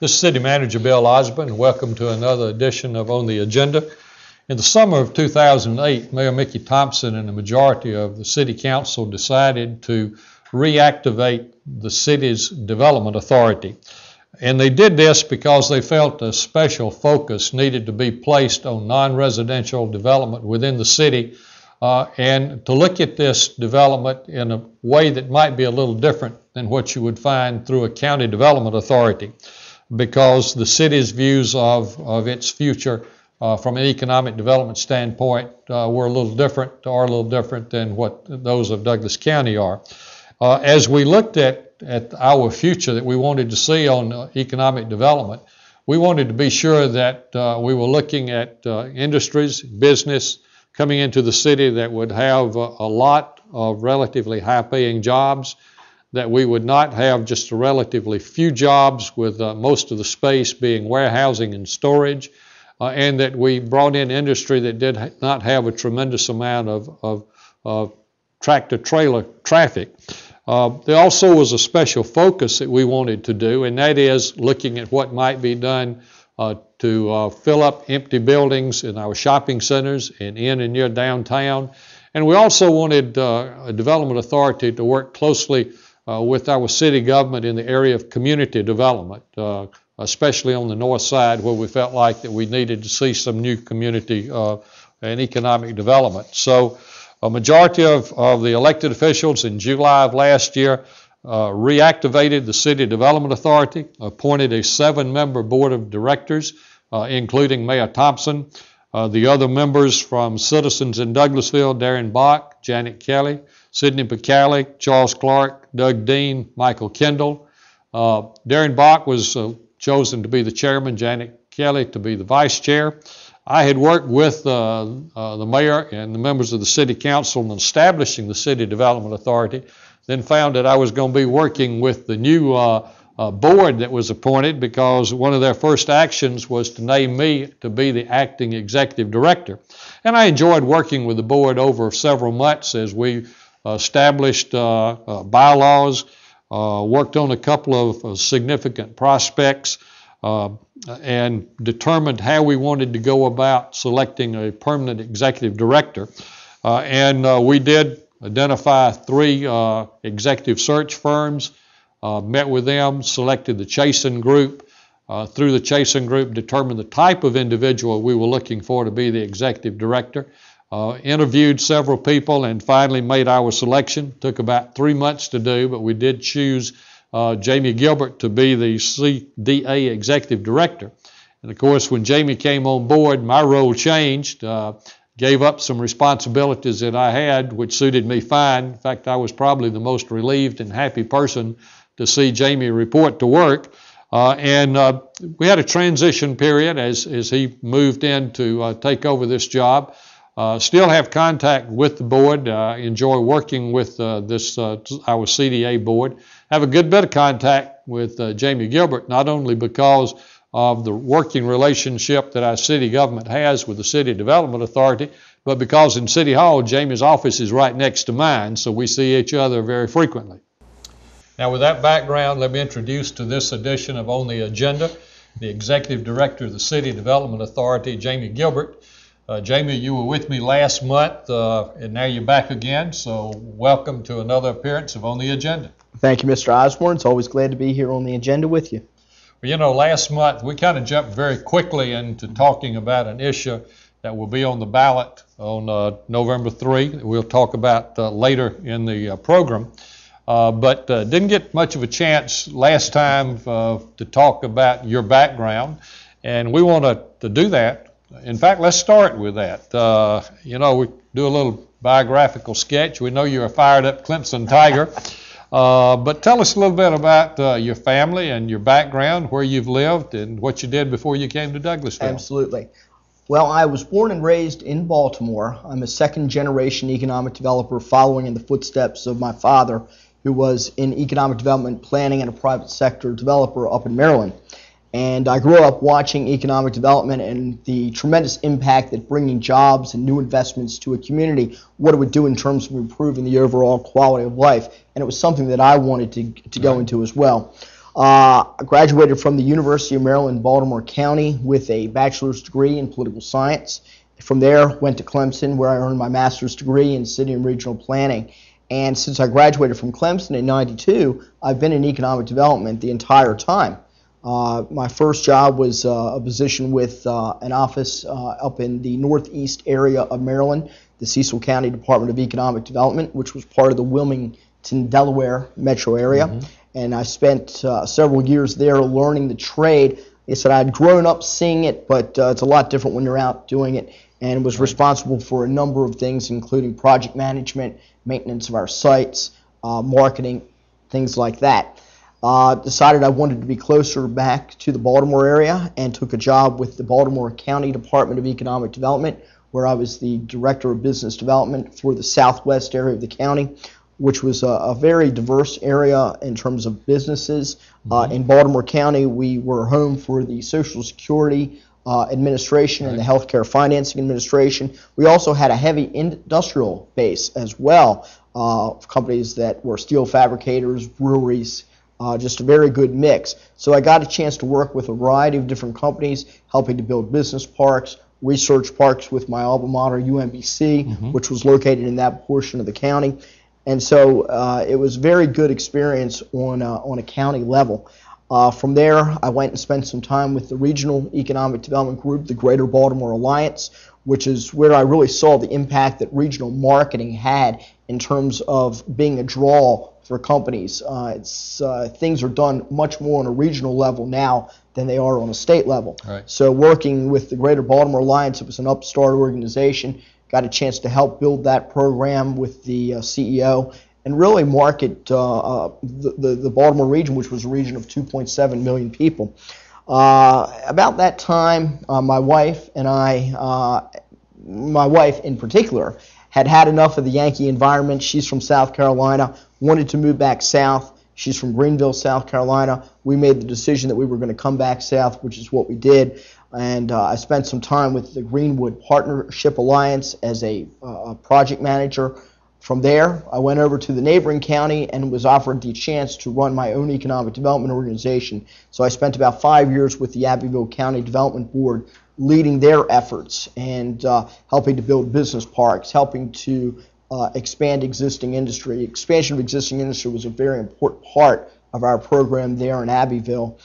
This is City Manager Bill Osborne, and welcome to another edition of On the Agenda. In the summer of 2008, Mayor Mickey Thompson and the majority of the City Council decided to reactivate the city's development authority. And they did this because they felt a special focus needed to be placed on non-residential development within the city and to look at this development in a way that might be a little different than what you would find through a county development authority, because the city's views of its future from an economic development standpoint are a little different than what those of Douglas County are. As we looked at our future that we wanted to see on economic development, we wanted to be sure that we were looking at industries, business coming into the city that would have a lot of relatively high-paying jobs, that we would not have just a relatively few jobs with most of the space being warehousing and storage, and that we brought in industry that did not have a tremendous amount of tractor-trailer traffic. There also was a special focus that we wanted to do, and that is looking at what might be done to fill up empty buildings in our shopping centers and in and near downtown. And we also wanted a development authority to work closely with our city government in the area of community development, especially on the north side where we felt like that we needed to see some new community and economic development. So a majority of the elected officials in July of last year reactivated the City Development Authority, appointed a 7-member board of directors, including Mayor Thompson. The other members from citizens in Douglasville: Darren Bach, Janet Kelly, Sidney Picali, Charles Clark, Doug Dean, Michael Kendall. Darren Bach was chosen to be the chairman, Janet Kelly to be the vice chair. I had worked with the mayor and the members of the city council in establishing the City Development Authority, then found that I was going to be working with the new board that was appointed, because one of their first actions was to name me to be the acting executive director. And I enjoyed working with the board over several months as we established bylaws, worked on a couple of significant prospects, and determined how we wanted to go about selecting a permanent executive director. And we did identify 3 executive search firms, met with them, selected the Chasen Group. Through the Chasen Group, determined the type of individual we were looking for to be the executive director. Interviewed several people and finally made our selection. Took about 3 months to do, but we did choose Jamie Gilbert to be the CDA executive director. And of course, when Jamie came on board, my role changed. Gave up some responsibilities that I had, which suited me fine. In fact, I was probably the most relieved and happy person to see Jamie report to work. And we had a transition period as he moved in to take over this job. Still have contact with the board. Enjoy working with our CDA board. Have a good bit of contact with Jamie Gilbert, not only because of the working relationship that our city government has with the City Development Authority, but because in City Hall, Jamie's office is right next to mine, so we see each other very frequently. Now, with that background, let me introduce to this edition of On the Agenda the Executive Director of the City Development Authority, Jamie Gilbert. Jamie, you were with me last month, and now you're back again, so welcome to another appearance of On the Agenda. Thank you, Mr. Osborne. It's always glad to be here on the agenda with you. Well, you know, last month we kind of jumped very quickly into talking about an issue that will be on the ballot on November 3. We'll talk about later in the program. But didn't get much of a chance last time to talk about your background, and we want to do that. In fact, let's start with that. You know, we do a little biographical sketch. We know you're a fired-up Clemson Tiger. But tell us a little bit about your family and your background, where you've lived, and what you did before you came to Douglasville. Absolutely. Well, I was born and raised in Baltimore. I'm a second-generation economic developer following in the footsteps of my father, who was in economic development planning and a private sector developer up in Maryland. And I grew up watching economic development and the tremendous impact that bringing jobs and new investments to a community, what it would do in terms of improving the overall quality of life. And it was something that I wanted to go into as well. I graduated from the University of Maryland, Baltimore County with a bachelor's degree in political science. From there, went to Clemson, where I earned my master's degree in city and regional planning. And since I graduated from Clemson in '92, I've been in economic development the entire time. My first job was a position with an office up in the northeast area of Maryland, the Cecil County Department of Economic Development, which was part of the Wilmington, Delaware metro area. And I spent several years there learning the trade. Like I said, I'd grown up seeing it, but it's a lot different when you're out doing it, and was responsible for a number of things, including project management, maintenance of our sites, marketing, things like that. Decided I wanted to be closer back to the Baltimore area and took a job with the Baltimore County Department of Economic Development, where I was the Director of Business Development for the southwest area of the county, which was a very diverse area in terms of businesses. In Baltimore County, we were home for the Social Security Administration and the Healthcare Financing Administration. We also had a heavy industrial base as well, companies that were steel fabricators, breweries, just a very good mix. So I got a chance to work with a variety of different companies, helping to build business parks, research parks with my alma mater, UMBC, which was located in that portion of the county. And so it was a very good experience on a county level. From there, I went and spent some time with the Regional Economic Development Group, the Greater Baltimore Alliance, which is where I really saw the impact that regional marketing had in terms of being a draw for companies. Things are done much more on a regional level now than they are on a state level. So working with the Greater Baltimore Alliance, it was an upstart organization. Got a chance to help build that program with the CEO and really market the Baltimore region, which was a region of 2.7 million people. About that time, my wife and I, my wife in particular, had enough of the Yankee environment. She's from South Carolina, wanted to move back south. She's from Greenville, South Carolina. We made the decision that we were going to come back south, which is what we did. And I spent some time with the Greenwood Partnership Alliance as a project manager. From there, I went over to the neighboring county and was offered the chance to run my own economic development organization. So I spent about 5 years with the Abbeville County Development Board leading their efforts and helping to build business parks, helping to expand existing industry. Expansion of existing industry was a very important part of our program there in Abbeville.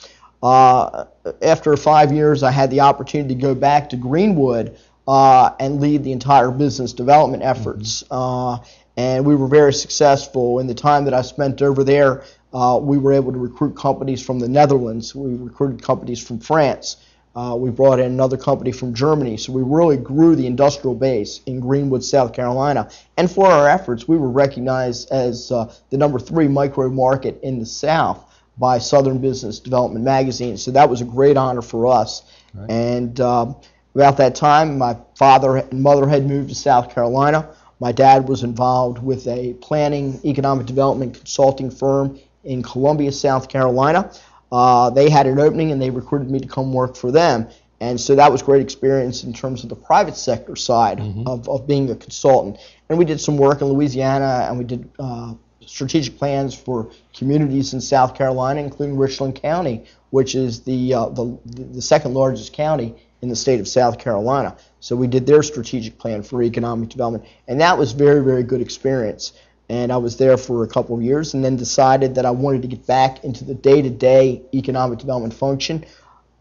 After 5 years, I had the opportunity to go back to Greenwood and lead the entire business development efforts. And we were very successful. In the time that I spent over there, we were able to recruit companies from the Netherlands. We recruited companies from France. We brought in another company from Germany. So we really grew the industrial base in Greenwood, South Carolina. And for our efforts, we were recognized as the #3 micro market in the South by Southern Business Development Magazine. So that was a great honor for us. And about that time, my father and mother had moved to South Carolina. My dad was involved with a planning, economic development consulting firm in Columbia, South Carolina. They had an opening and they recruited me to come work for them. And so that was great experience in terms of the private sector side of being a consultant. And we did some work in Louisiana, and we did strategic plans for communities in South Carolina, including Richland County, which is the second largest county in the state of South Carolina. So we did their strategic plan for economic development, and that was very, very good experience. And I was there for a couple of years and then decided that I wanted to get back into the day-to-day economic development function.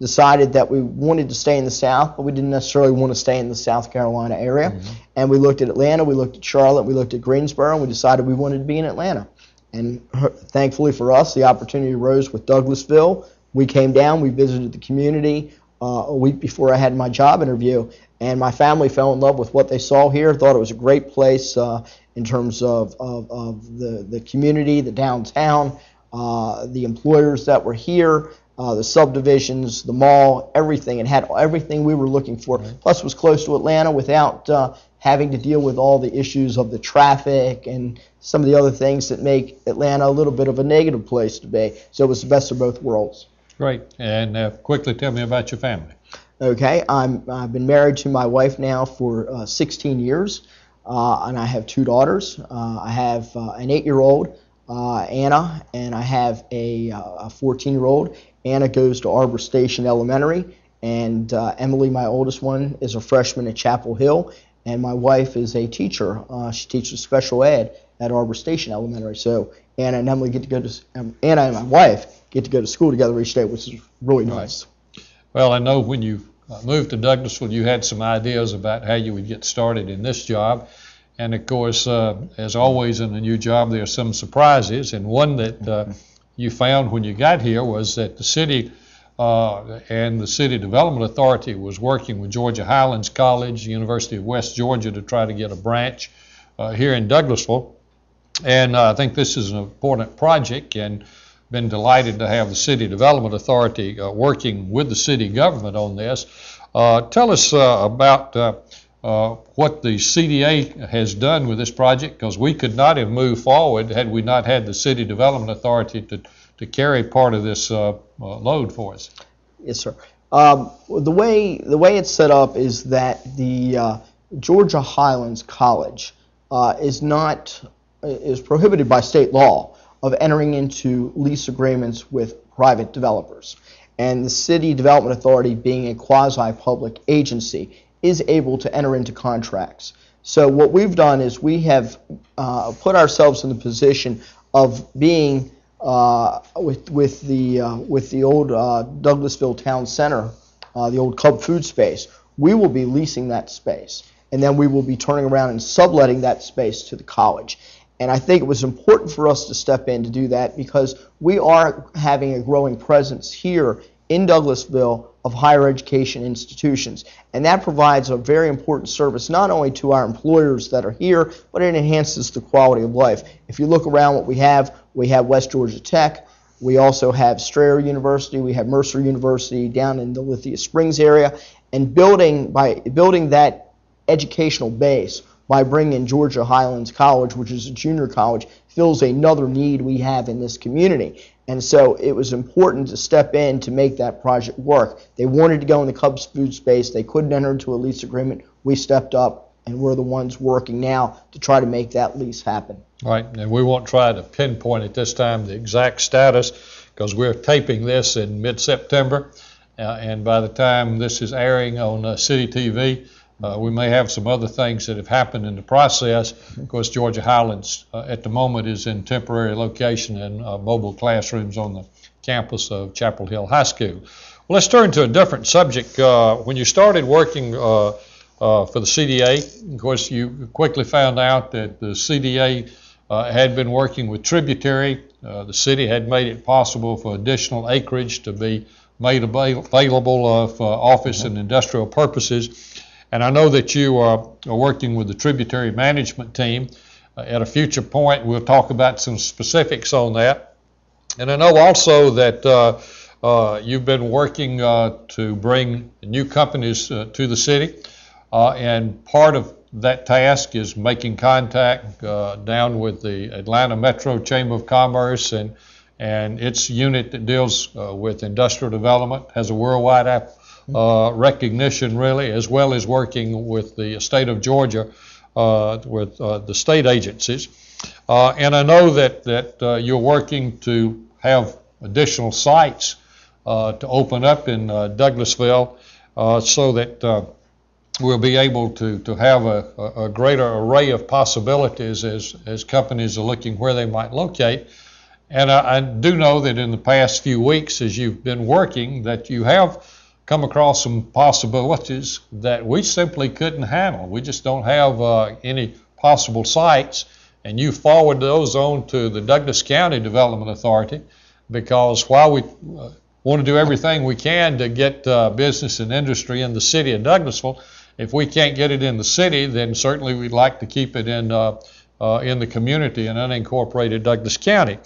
Decided that we wanted to stay in the South, but we didn't necessarily want to stay in the South Carolina area. And we looked at Atlanta, we looked at Charlotte, we looked at Greensboro, and we decided we wanted to be in Atlanta. And thankfully for us, the opportunity arose with Douglasville. We came down, we visited the community a week before I had my job interview, and my family fell in love with what they saw here, thought it was a great place in terms of the community, the downtown, the employers that were here, the subdivisions, the mall, everything. It had everything we were looking for. Plus it was close to Atlanta without having to deal with all the issues of the traffic and some of the other things that make Atlanta a little bit of a negative place to be. So it was the best of both worlds. Great. And quickly tell me about your family. Okay, I've been married to my wife now for 16 years, and I have 2 daughters. I have an 8-year-old Anna, and I have a 14-year-old. Anna goes to Arbor Station Elementary, and Emily, my oldest one, is a freshman at Chapel Hill, and my wife is a teacher. She teaches special ed at Arbor Station Elementary. So Anna and Emily get to go to Anna and my wife get to go to school together each day, which is really nice. Well, I know when you moved to Douglasville, you had some ideas about how you would get started in this job. And of course, as always in a new job, there are some surprises. And one that you found when you got here was that the city and the City Development Authority was working with Georgia Highlands College, University of West Georgia, to try to get a branch here in Douglasville. And I think this is an important project, and been delighted to have the City Development Authority working with the city government on this. Tell us about what the CDA has done with this project, because we could not have moved forward had we not had the City Development Authority to carry part of this load for us. Yes, sir. The way it's set up is that the Georgia Highlands College is prohibited by state law of entering into lease agreements with private developers. And the City Development Authority, being a quasi-public agency, is able to enter into contracts. So what we've done is we have put ourselves in the position of being with the old Douglasville Town Center, the old Cub Food Space. We will be leasing that space, and then we will be turning around and subletting that space to the college. And I think it was important for us to step in to do that because we are having a growing presence here in Douglasville of higher education institutions. And that provides a very important service not only to our employers that are here, but it enhances the quality of life. If you look around what we have West Georgia Tech, we also have Strayer University, we have Mercer University down in the Lithia Springs area, and by building that educational base, by bringing in Georgia Highlands College, which is a junior college, fills another need we have in this community. And so it was important to step in to make that project work. They wanted to go in the Cubs food space. They couldn't enter into a lease agreement. We stepped up, and we're the ones working now to try to make that lease happen. Right, and we won't try to pinpoint at this time the exact status because we're taping this in mid-September, and by the time this is airing on City TV, we may have some other things that have happened in the process. Of course, Georgia Highlands at the moment is in temporary location in mobile classrooms on the campus of Chapel Hill High School. Well, let's turn to a different subject. When you started working for the CDA, of course, you quickly found out that the CDA had been working with Tributary. The city had made it possible for additional acreage to be made available for office and industrial purposes. And I know that you are working with the Tributary Management Team. At a future point, we'll talk about some specifics on that. And I know also that you've been working to bring new companies to the city. And part of that task is making contact down with the Atlanta Metro Chamber of Commerce and its unit that deals with industrial development, has a worldwide recognition really, as well as working with the state of Georgia with the state agencies. And I know that you're working to have additional sites to open up in Douglasville so that we'll be able to have a greater array of possibilities as companies are looking where they might locate. And I do know that in the past few weeks as you've been working that you have come across some possibilities that we simply couldn't handle. We just don't have any possible sites, and you forward those on to the Douglas County Development Authority because while we want to do everything we can to get business and industry in the city of Douglasville, if we can't get it in the city, then certainly we'd like to keep it in the community in unincorporated Douglas County.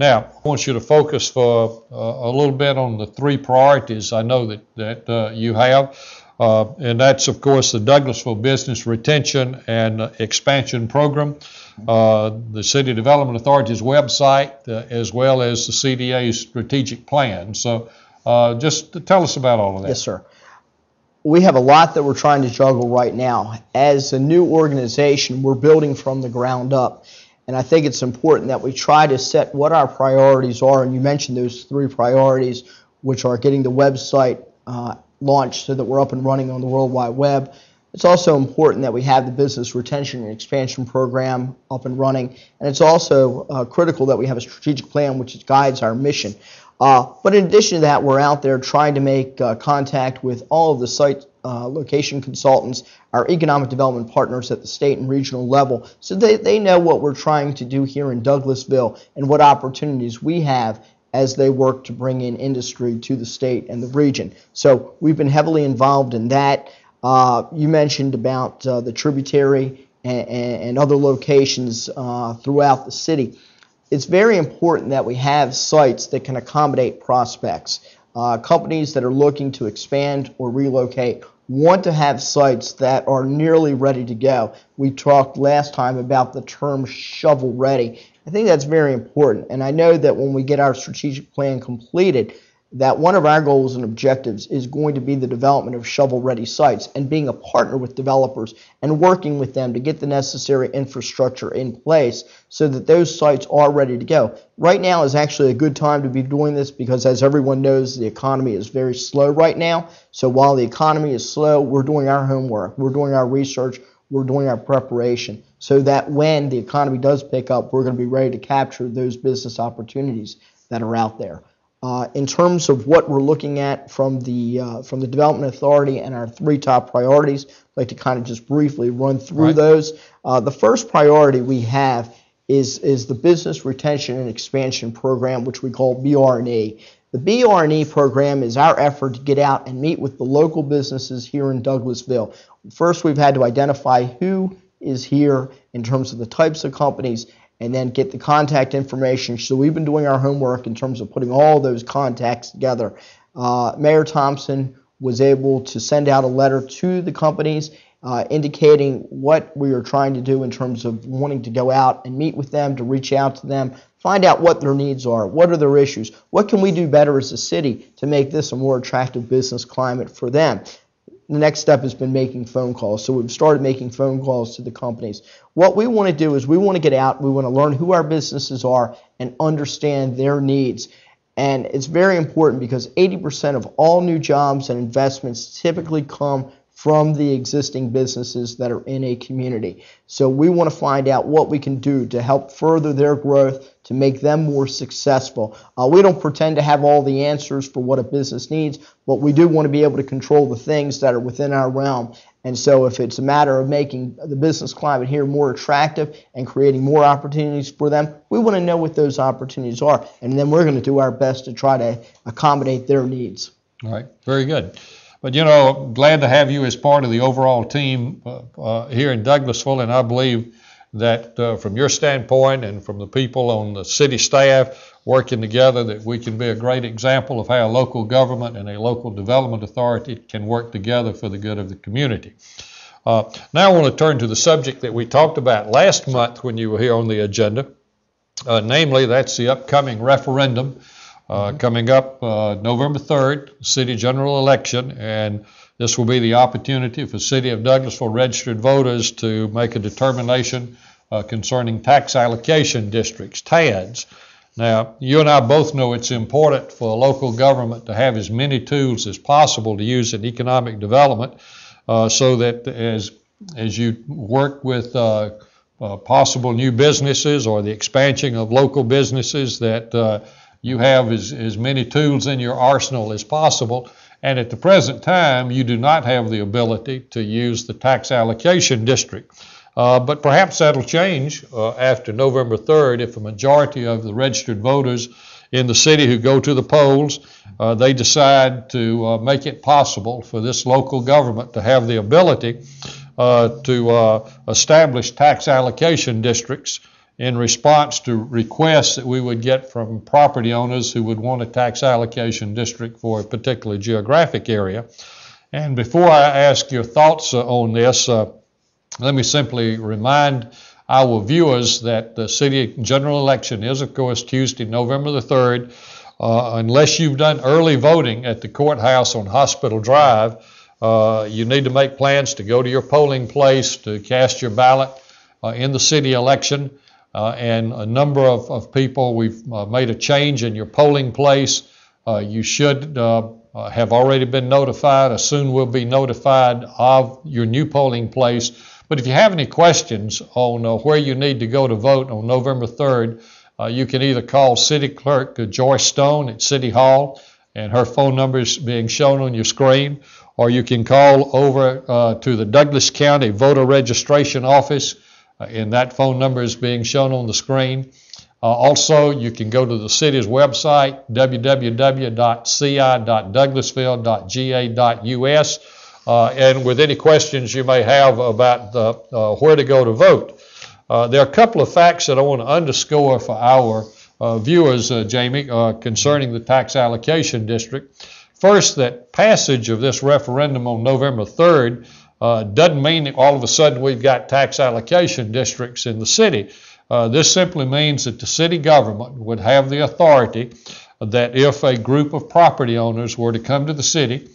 Now, I want you to focus for a little bit on the three priorities I know that you have, and that's, of course, the Douglasville Business Retention and Expansion Program, the City Development Authority's website, as well as the CDA's strategic plan. So just tell us about all of that. Yes, sir. We have a lot that we're trying to juggle right now. As a new organization, we're building from the ground up. And I think it's important that we try to set what our priorities are. And you mentioned those 3 priorities, which are getting the website launched so that we're up and running on the World Wide Web. It's also important that we have the business retention and expansion program up and running. And it's also critical that we have a strategic plan which guides our mission. But in addition to that, we're out there trying to make contact with all of the site location consultants, our economic development partners at the state and regional level, so they know what we're trying to do here in Douglasville and what opportunities we have as they work to bring in industry to the state and the region. So we've been heavily involved in that. You mentioned about the tributary and other locations throughout the city. It's very important that we have sites that can accommodate prospects. Companies that are looking to expand or relocate want to have sites that are nearly ready to go. We talked last time about the term shovel ready. I think that's very important, and I know that when we get our strategic plan completed, that one of our goals and objectives is going to be the development of shovel-ready sites and being a partner with developers and working with them to get the necessary infrastructure in place so that those sites are ready to go. Right now is actually a good time to be doing this because, as everyone knows, the economy is very slow right now. So while the economy is slow, we're doing our homework, we're doing our research, we're doing our preparation so that when the economy does pick up, we're going to be ready to capture those business opportunities that are out there. In terms of what we're looking at from the Development Authority and our 3 top priorities, I'd like to kind of just briefly run through those. The first priority we have is the Business Retention and Expansion Program, which we call BR&E. The BR&E program is our effort to get out and meet with the local businesses here in Douglasville. First, we've had to identify who is here in terms of the types of companies and then get the contact information. So we've been doing our homework in terms of putting all those contacts together. Mayor Thompson was able to send out a letter to the companies indicating what we are trying to do in terms of wanting to go out and meet with them, to reach out to them, find out what their needs are, what are their issues, what can we do better as a city to make this a more attractive business climate for them. The next step has been making phone calls. So we've started making phone calls to the companies. What we want to do is we want to get out, we want to learn who our businesses are and understand their needs. And it's very important because 80% of all new jobs and investments typically come from the existing businesses that are in a community. So we want to find out what we can do to help further their growth, to make them more successful. We don't pretend to have all the answers for what a business needs, but we do want to be able to control the things that are within our realm. And so if it's a matter of making the business climate here more attractive and creating more opportunities for them, we want to know what those opportunities are. And then we're going to do our best to try to accommodate their needs. All right, very good. But, you know, glad to have you as part of the overall team here in Douglasville, and I believe that from your standpoint and from the people on the city staff working together, that we can be a great example of how a local government and a local development authority can work together for the good of the community. Now I want to turn to the subject that we talked about last month when you were here on the agenda, namely that's the upcoming referendum coming up November 3rd, city general election, and this will be the opportunity for City of Douglasville registered voters to make a determination concerning tax allocation districts, TADs. Now, you and I both know it's important for a local government to have as many tools as possible to use in economic development so that as you work with possible new businesses or the expansion of local businesses, that you have as many tools in your arsenal as possible. And at the present time, you do not have the ability to use the tax allocation district. But perhaps that'll change after November 3rd if a majority of the registered voters in the city who go to the polls, they decide to make it possible for this local government to have the ability to establish tax allocation districts in response to requests that we would get from property owners who would want a tax allocation district for a particular geographic area. And before I ask your thoughts on this, let me simply remind our viewers that the city general election is, of course, Tuesday, November the 3rd. Unless you've done early voting at the courthouse on Hospital Drive, you need to make plans to go to your polling place to cast your ballot in the city election. and a number of people. We've made a change in your polling place. You should have already been notified, or soon will be notified of your new polling place. But if you have any questions on where you need to go to vote on November 3rd, you can either call City Clerk Joyce Stone at City Hall, and her phone number is being shown on your screen, or you can call over to the Douglas County Voter Registration Office, and that phone number is being shown on the screen. Also, you can go to the city's website, www.ci.douglasville.ga.us, and with any questions you may have about where to go to vote. There are a couple of facts that I want to underscore for our viewers, Jamie, concerning the tax allocation district. First, that passage of this referendum on November 3rd doesn't mean that all of a sudden we've got tax allocation districts in the city. This simply means that the city government would have the authority that if a group of property owners were to come to the city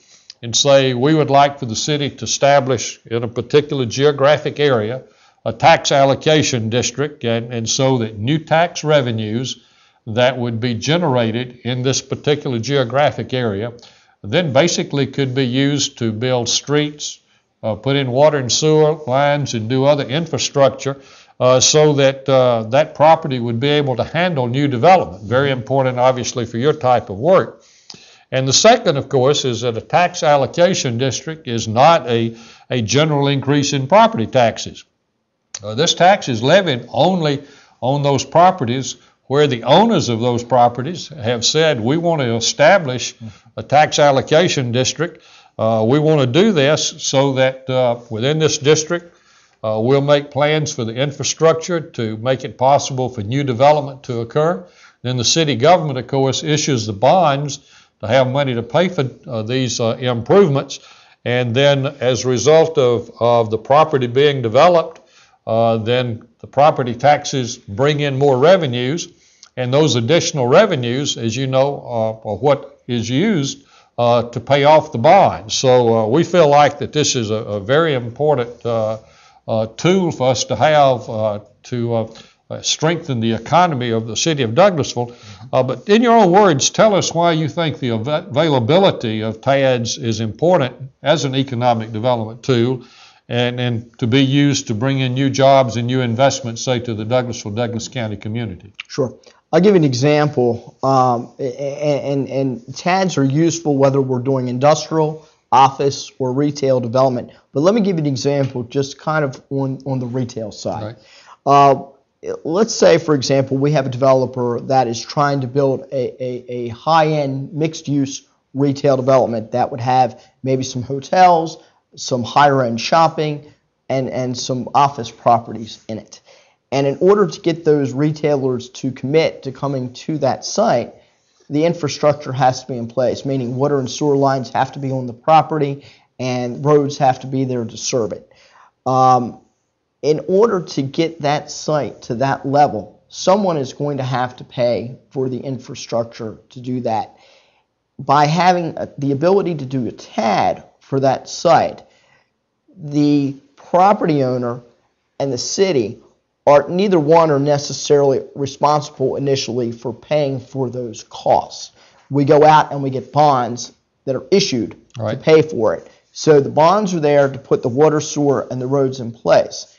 and say, we would like for the city to establish in a particular geographic area a tax allocation district, and so that new tax revenues that would be generated in this particular geographic area then basically could be used to build streets, put in water and sewer lines, and do other infrastructure so that that property would be able to handle new development. Very important, obviously, for your type of work. And the second, of course, is that a tax allocation district is not a general increase in property taxes. This tax is levied only on those properties where the owners of those properties have said, we want to establish a tax allocation district. We want to do this so that within this district, we'll make plans for the infrastructure to make it possible for new development to occur. Then the city government, of course, issues the bonds to have money to pay for these improvements. And then as a result of the property being developed, then the property taxes bring in more revenues, and those additional revenues, as you know, are what is used to pay off the bonds. So we feel like that this is a very important tool for us to have to strengthen the economy of the city of Douglasville. But in your own words, tell us why you think the availability of TADs is important as an economic development tool, and to be used to bring in new jobs and new investments, say, to the Douglasville, Douglas County community. Sure. I'll give you an example. And TADs are useful whether we're doing industrial, office, or retail development. But let me give you an example just kind of on the retail side. Right. Let's say, for example, we have a developer that is trying to build a high-end mixed-use retail development that would have maybe some hotels, some higher-end shopping, and some office properties in it. And in order to get those retailers to commit to coming to that site, the infrastructure has to be in place, meaning water and sewer lines have to be on the property and roads have to be there to serve it. In order to get that site to that level, someone is going to have to pay for the infrastructure to do that. By having the ability to do a TAD for that site, the property owner and the city are neither one are necessarily responsible initially for paying for those costs. We go out and we get bonds that are issued to pay for it. So the bonds are there to put the water, sewer, and the roads in place.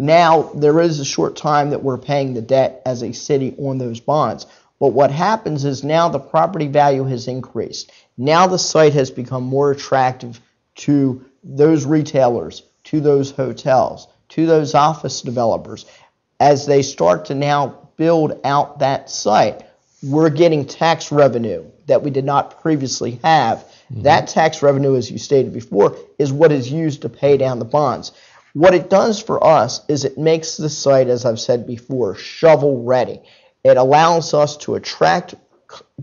Now, there is a short time that we're paying the debt as a city on those bonds. But what happens is now the property value has increased. Now the site has become more attractive to those retailers, to those hotels, to those office developers. As they start to now build out that site, we're getting tax revenue that we did not previously have. Mm-hmm. That tax revenue, as you stated before, is what is used to pay down the bonds. What it does for us is it makes the site, as I've said before, shovel ready. It allows us to attract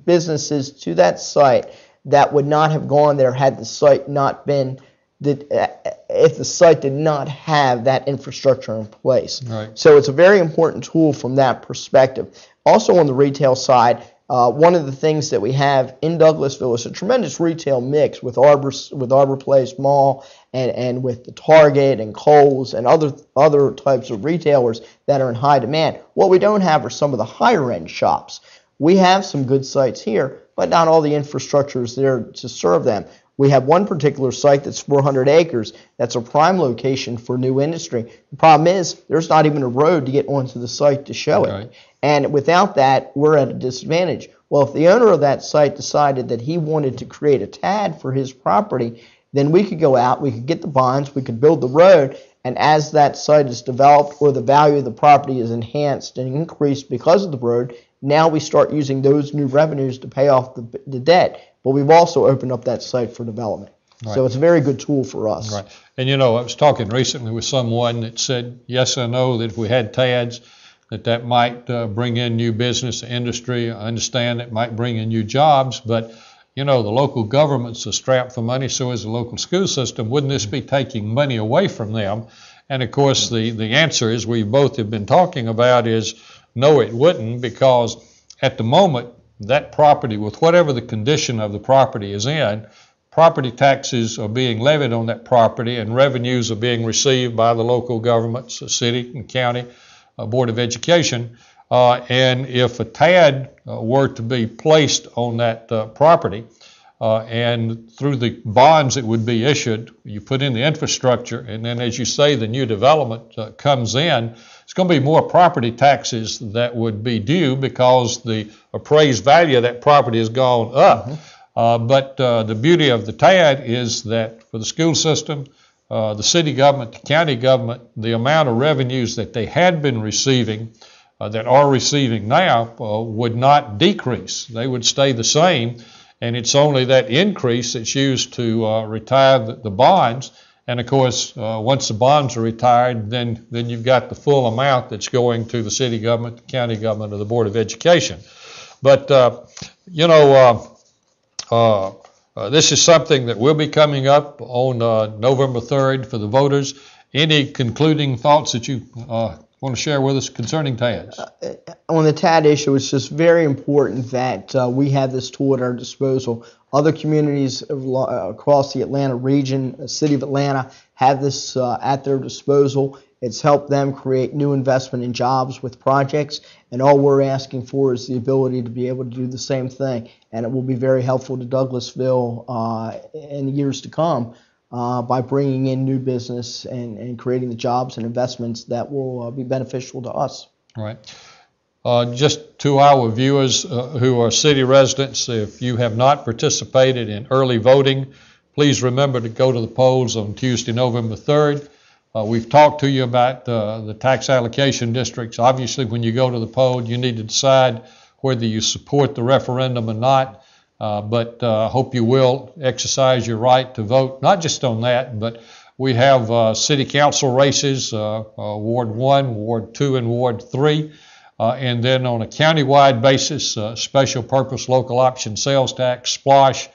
businesses to that site that would not have gone there had the site not been, if the site did not have that infrastructure in place. Right. So it's a very important tool from that perspective. Also on the retail side, One of the things that we have in Douglasville is a tremendous retail mix with Arbor Place Mall and with the Target and Kohl's and other types of retailers that are in high demand. What we don't have are some of the higher end shops. We have some good sites here, but not all the infrastructure is there to serve them. We have one particular site that's 400 acres. That's a prime location for new industry. The problem is there's not even a road to get onto the site to show it. Right. And without that, we're at a disadvantage. Well, if the owner of that site decided that he wanted to create a TAD for his property, then we could go out, we could get the bonds, we could build the road, and as that site is developed or the value of the property is enhanced and increased because of the road, now we start using those new revenues to pay off the debt. But we've also opened up that site for development. Right. So it's a very good tool for us. Right. And I was talking recently with someone that said, yes, I know that if we had TADs, that might bring in new business industry. I understand it might bring in new jobs, but the local governments are strapped for money, so is the local school system. Wouldn't this be taking money away from them? And of course, the answer, as we both have been talking about, is no, it wouldn't, because at the moment, that property, with whatever the condition of the property is in, property taxes are being levied on that property and revenues are being received by the local governments, the city and county, Board of Education. And if a TAD were to be placed on that property, and through the bonds that would be issued, you put in the infrastructure, and then, as you say, the new development comes in, it's going to be more property taxes that would be due because the appraised value of that property has gone up. But the beauty of the TAD is that for the school system, the city government, the county government, the amount of revenues that they had been receiving, that are receiving now, would not decrease. They would stay the same. And it's only that increase that's used to retire the bonds. And of course, once the bonds are retired, then you've got the full amount that's going to the city government, the county government, or the Board of Education. But, this is something that will be coming up on November 3rd for the voters. Any concluding thoughts that you want to share with us concerning TADs? On the TAD issue, it's just very important that we have this tool at our disposal. Other communities across the Atlanta region, the city of Atlanta, have this at their disposal. It's helped them create new investment in jobs with projects, and all we're asking for is the ability to be able to do the same thing. And it will be very helpful to Douglasville in the years to come by bringing in new business and creating the jobs and investments that will be beneficial to us. Right. Just to our viewers who are city residents, if you have not participated in early voting, please remember to go to the polls on Tuesday, November 3rd. We've talked to you about the tax allocation districts. Obviously, when you go to the poll, you need to decide whether you support the referendum or not. But I hope you will exercise your right to vote, not just on that, but we have city council races, Ward 1, Ward 2, and Ward 3. And then on a countywide basis, special purpose local option sales tax, SPLOSH,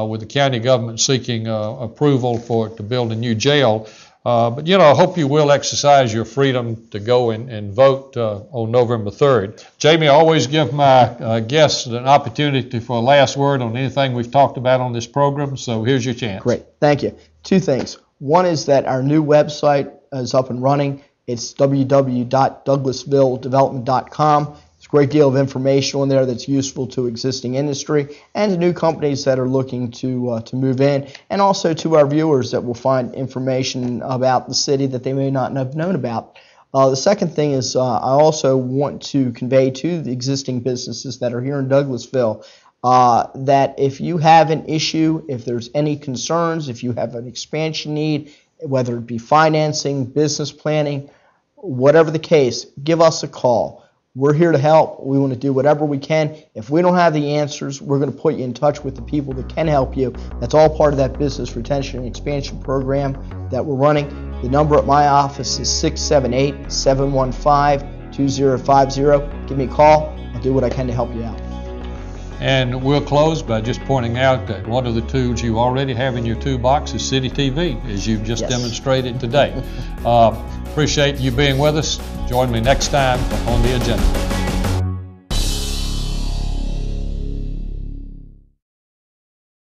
with the county government seeking approval to build a new jail. But I hope you will exercise your freedom to go and vote on November 3rd. Jamie, I always give my guests an opportunity for a last word on anything we've talked about on this program, so here's your chance. Great, thank you. Two things. One is that our new website is up and running. It's www.douglasvilledevelopment.com. There's a great deal of information on there that's useful to existing industry and to new companies that are looking to move in, and also to our viewers that will find information about the city that they may not have known about. The second thing is I also want to convey to the existing businesses that are here in Douglasville that if you have an issue, if there's any concerns, if you have an expansion need, whether it be financing, business planning, whatever the case, give us a call. We're here to help. We want to do whatever we can. If we don't have the answers, we're going to put you in touch with the people that can help you. That's all part of that business retention and expansion program that we're running. The number at my office is 678-715-2050. Give me a call. I'll do what I can to help you out. And we'll close by just pointing out that one of the tools you already have in your toolbox is City TV, as you've just demonstrated today. Appreciate you being with us. Join me next time on The Agenda.